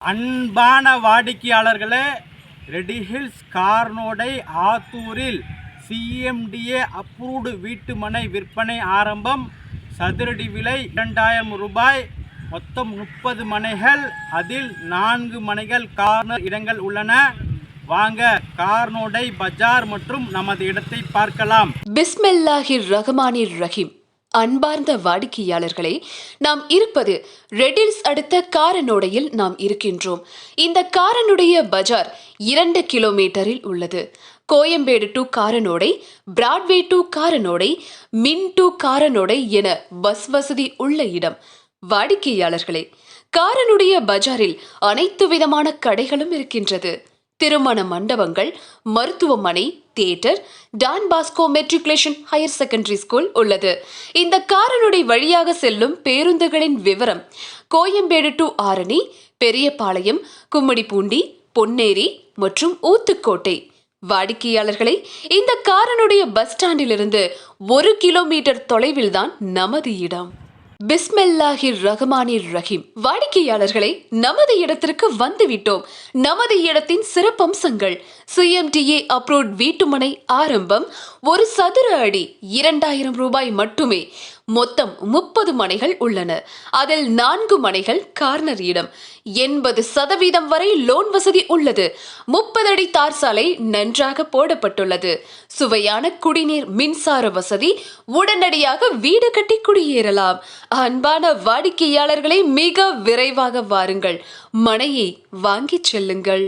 அன்பான வாடிக்கையாளர்களே, ready hills கார்னோடை ஆத்தூரில் CMDA approved வீட்டுமனை விற்பனை ஆரம்பம். சதுரடி விலை 2000 ரூபாய். மொத்தம் 30 மனைகள், அதில் 4 மனைகள் கார்னர் இடங்கள் உள்ளன. வாங்க கார்னோடை பஜார் மற்றும் நமது இடத்தை பார்க்கலாம். பிஸ்மில்லாஹிர் ரஹ்மானிர் ரஹீம். அன்பார்ந்த வாடிக்கையாளர்களே, நாம் இருப்பது ரெடில்ஸ் அடுத்த காரனோடையில் நாம் இருக்கின்றோம். இந்த காரனுடைய பஜார் 2 கிலோமீட்டரில் உள்ளது. Koyambedu to Karanodai, Broadway to Karanodai, மின் டு காரனோடை என பஸ் வசதி உள்ள இடம். வாடிக்கையாளர்களே, காரனுடைய பஜாரில் அனைத்து விதமான கடைகளும் இருக்கின்றது. திருமண மண்டபங்கள், மருத்துவமனை, theatre, Don Bosco matriculation higher secondary school உள்ளது. இந்த காரனுடைய வழியாக செல்லும் பேருந்துகளின் விவரம்: கோயம்பேடு டு ஆரணி, பெரியபாளையம், கும்மிடிப்பூண்டி, பொன்னேரி மற்றும் ஊத்துக்கோட்டை. வாடிக்கையாளர்களை, இந்த காரனுடைய பஸ் ஸ்டாண்டிலிருந்து 1 கிலோமீட்டர் தொலைவில் தான் நமது இடம். பிஸ்மில்லாஹிர் ரஹ்மானிர் ரஹீம். வாடிக்கையாளர்களை, நமது இடத்திற்கு வந்துவிட்டோம். நமது இடத்தின் சிறப்பம்சங்கள்: சிஎம்டிஏ அப்ரூவ்ட் வீட்டுமனை ஆரம்பம். 1 சதுர அடி 2000 ரூபாய் மட்டுமே. மொத்தம் 30 மனைகள் உள்ளன. அதில் 4 மனைகள் கார்னர் இடம். 80% வரை லோன் வசதி உள்ளது. 30 அடி தார் சாலை நன்றாக போடப்பட்டுள்ளது. சுவையான குடிநீர், மின்சார வசதி. உடனடியாக வீடு கட்டி குடியேறலாம். அன்பான வாடிக்கையாளர்களை, மிக விரைவாக வாருங்கள், மனையை வாங்கிச் செல்லுங்கள்.